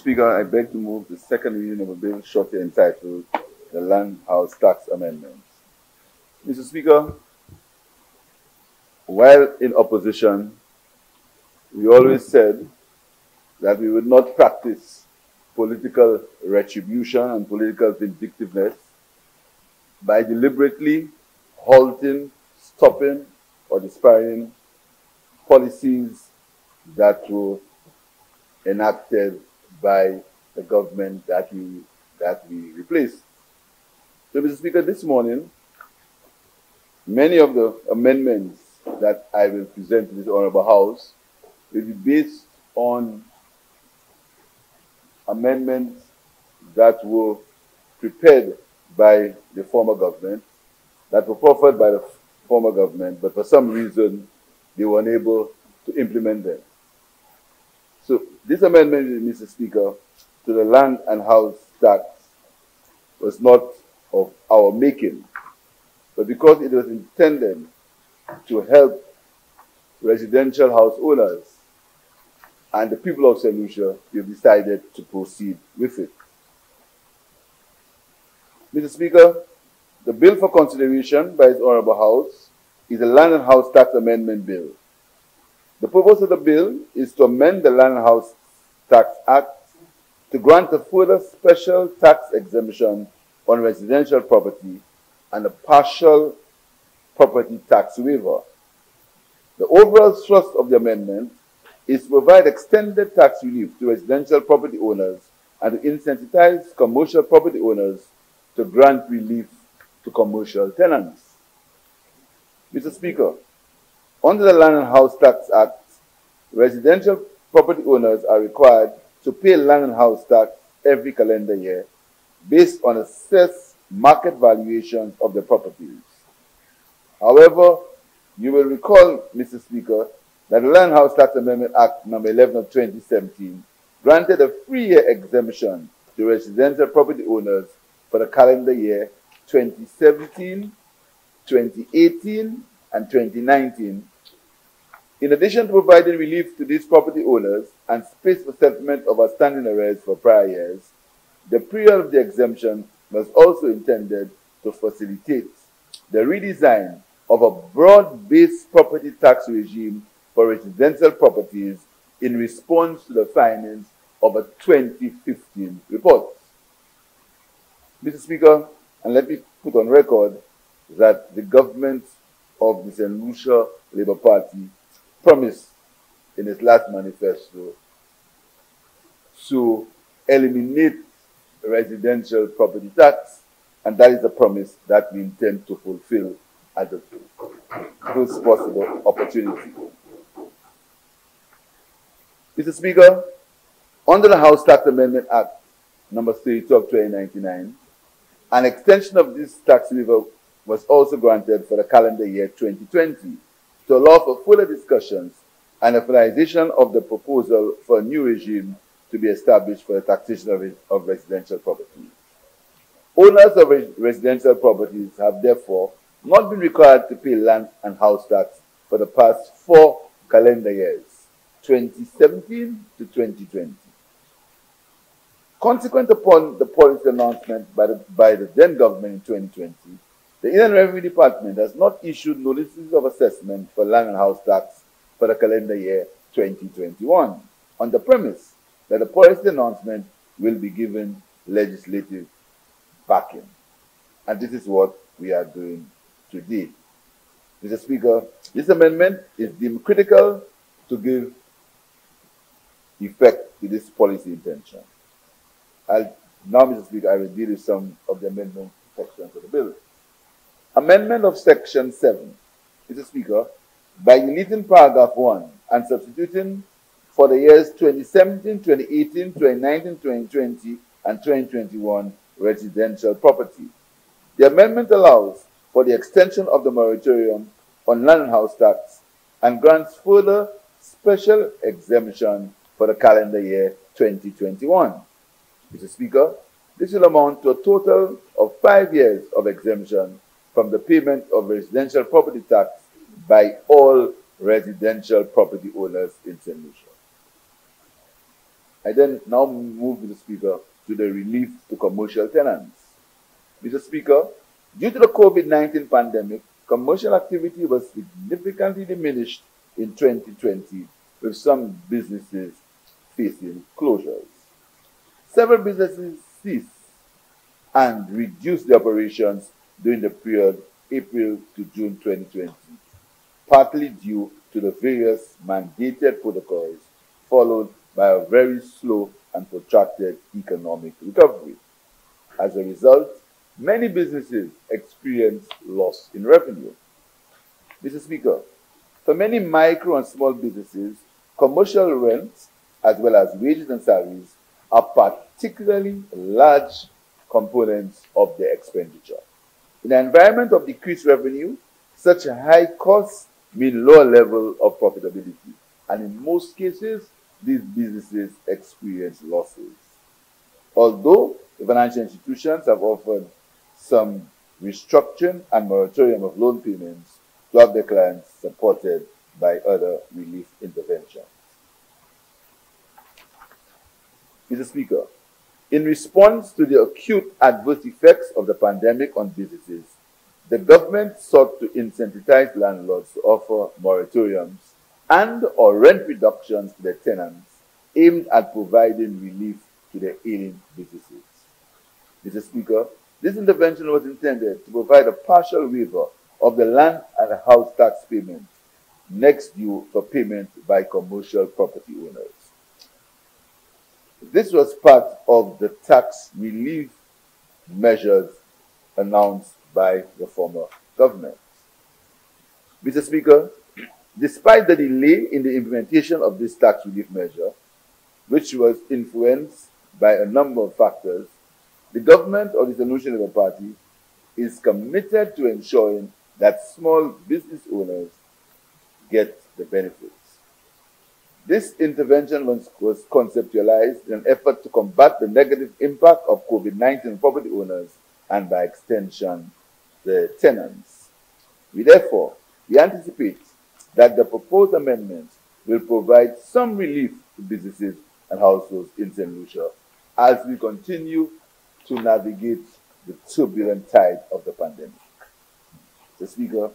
Speaker, I beg to move the second reading of a bill shortly entitled the Land House Tax Amendments. Mr. Speaker, while in opposition, we always said that we would not practice political retribution and political vindictiveness by deliberately halting, stopping, or disparaging policies that were enacted by the government that we replaced. So, Mr. Speaker, this morning, many of the amendments that I will present to this Honorable House will be based on amendments that were prepared by the former government, that were proffered by the former government, but for some reason they were unable to implement them. So this amendment, Mr. Speaker, to the Land and House Tax was not of our making, but because it was intended to help residential house owners and the people of St. Lucia, we have decided to proceed with it. Mr. Speaker, the bill for consideration by His Honorable House is the Land and House Tax Amendment Bill. The purpose of the bill is to amend the Land and House Tax Act to grant a further special tax exemption on residential property and a partial property tax waiver. The overall thrust of the amendment is to provide extended tax relief to residential property owners and to incentivize commercial property owners to grant relief to commercial tenants. Mr. Speaker, under the Land and House Tax Act, residential property owners are required to pay land and house tax every calendar year based on assessed market valuations of the properties. However, you will recall, Mr. Speaker, that the Land House Tax Amendment Act No. 11 of 2017 granted a 3-year exemption to residential property owners for the calendar year 2017, 2018, and 2019. In addition to providing relief to these property owners and space for settlement of outstanding arrears for prior years, the period of the exemption was also intended to facilitate the redesign of a broad-based property tax regime for residential properties in response to the findings of a 2015 report. Mr. Speaker, and let me put on record that the government of the St. Lucia Labour Party promised in its last manifesto to eliminate residential property tax, and that is a promise that we intend to fulfill at the first possible opportunity. Mr. Speaker, under the House Tax Amendment Act No. 32 of 2099, an extension of this tax waiver was also granted for the calendar year 2020 to allow for further discussions and a finalization of the proposal for a new regime to be established for the taxation of residential properties. Owners of residential properties have therefore not been required to pay land and house tax for the past 4 calendar years, 2017 to 2020. Consequent upon the policy announcement by the then government in 2020, the Inland Revenue Department has not issued notices of assessment for land and house tax for the calendar year 2021, on the premise that the policy announcement will be given legislative backing. And this is what we are doing today. Mr. Speaker, this amendment is deemed critical to give effect to this policy intention. Now, Mr. Speaker, I will deal with some of the amendment sections of the bill. Amendment of Section 7, Mr. Speaker, by deleting paragraph 1 and substituting for the years 2017, 2018, 2019, 2020, and 2021 residential property. The amendment allows for the extension of the moratorium on land and house tax and grants further special exemption for the calendar year 2021. Mr. Speaker, this will amount to a total of 5 years of exemption from the payment of residential property tax by all residential property owners in St. Lucia. I then now move, Mr. Speaker, to the relief to commercial tenants. Mr. Speaker, due to the COVID-19 pandemic, commercial activity was significantly diminished in 2020, with some businesses facing closures. Several businesses ceased and reduced their operations during the period April to June 2020, partly due to the various mandated protocols, followed by a very slow and protracted economic recovery. As a result, many businesses experienced loss in revenue. Mr. Speaker, for many micro and small businesses, commercial rents, as well as wages and salaries, are particularly large components of their expenditure. In an environment of decreased revenue, such high costs mean lower level of profitability, and in most cases, these businesses experience losses. Although the financial institutions have offered some restructuring and moratorium of loan payments to have their clients supported by other relief interventions. Mr. Speaker, in response to the acute adverse effects of the pandemic on businesses, the government sought to incentivize landlords to offer moratoriums and or rent reductions to their tenants aimed at providing relief to their ailing businesses. Mr. Speaker, this intervention was intended to provide a partial waiver of the land and house tax payment next due for payment by commercial property owners. This was part of the tax relief measures announced by the former government. Mr. Speaker, despite the delay in the implementation of this tax relief measure, which was influenced by a number of factors, the government of the Solution Labour Party is committed to ensuring that small business owners get the benefits. This intervention was conceptualized in an effort to combat the negative impact of COVID-19 on property owners and, by extension, the tenants. We anticipate that the proposed amendments will provide some relief to businesses and households in St. Lucia as we continue to navigate the turbulent tide of the pandemic. Mr. Speaker,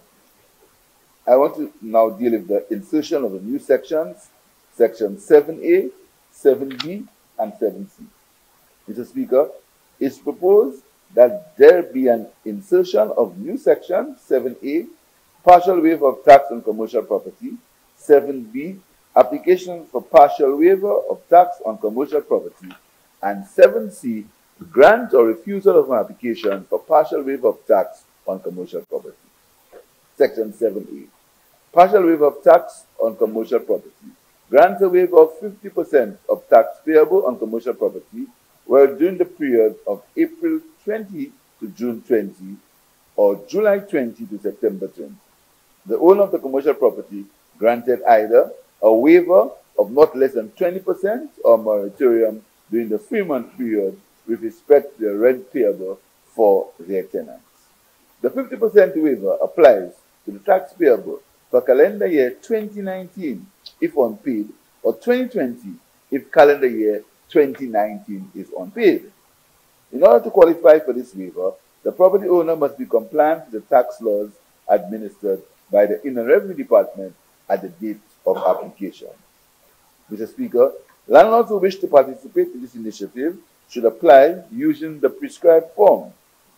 I want to now deal with the insertion of the new sections, Section 7A, 7B, and 7C. Mr. Speaker, it's proposed that there be an insertion of new section 7A, partial waiver of tax on commercial property, 7B, application for partial waiver of tax on commercial property, and 7C, grant or refusal of an application for partial waiver of tax on commercial property. Section 7A, partial waiver of tax on commercial property. Grants a waiver of 50% of tax payable on commercial property where during the period of April 20 to June 20 or July 20 to September 20. The owner of the commercial property granted either a waiver of not less than 20% or moratorium during the 3-month period with respect to the rent payable for their tenants. The 50% waiver applies to the tax payable for calendar year 2019 if unpaid, or 2020 if calendar year 2019 is unpaid. In order to qualify for this waiver, the property owner must be compliant with the tax laws administered by the Inland Revenue Department at the date of application. Mr. Speaker, landlords who wish to participate in this initiative should apply using the prescribed form.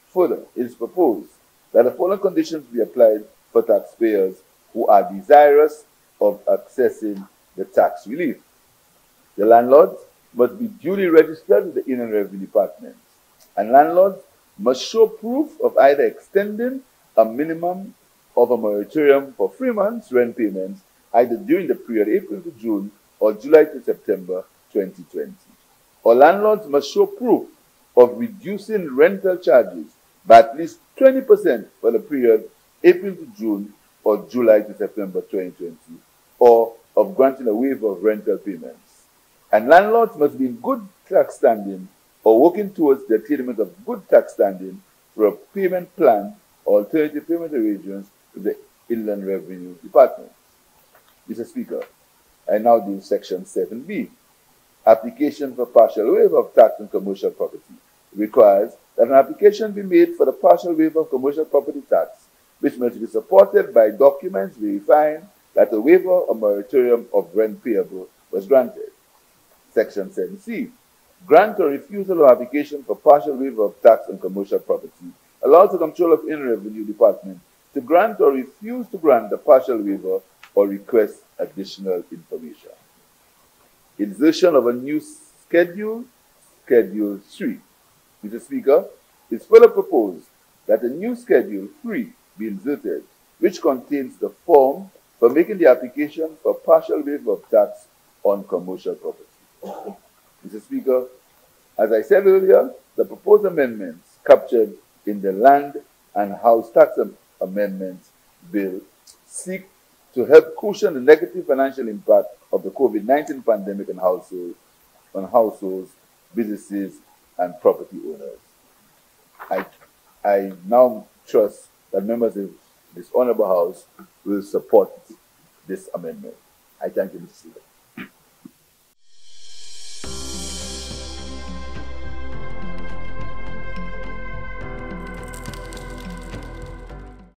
Further, it is proposed that the following conditions be applied for taxpayers who are desirous of accessing the tax relief. The landlords must be duly registered with the Inland Revenue Department, and landlords must show proof of either extending a minimum of a moratorium for 3 months rent payments either during the period April to June or July to September 2020. Or landlords must show proof of reducing rental charges by at least 20% for the period April to June or July to September 2020, or of granting a waiver of rental payments. And landlords must be in good tax standing or working towards the attainment of good tax standing through a payment plan or alternative payment arrangements with the Inland Revenue Department. Mr. Speaker, I now deal Section 7B. application for partial waiver of tax on commercial property requires that an application be made for the partial waiver of commercial property tax, which must be supported by documents verifying that a waiver or moratorium of rent payable was granted. Section 7C. Grant or refusal of application for partial waiver of tax on commercial property allows the Controller of Inland Revenue Department to grant or refuse to grant the partial waiver or request additional information. Insertion of a new schedule, Schedule 3. Mr. Speaker, it's further proposed that a new Schedule 3 be inserted, which contains the form for making the application for partial waiver of tax on commercial property. Mr. Speaker, as I said earlier, the proposed amendments captured in the Land and House Tax Amendments Bill seek to help cushion the negative financial impact of the COVID-19 pandemic on households, businesses, and property owners. I now trust that members of this Honorable House will support this amendment. I thank you, Mr. Speaker.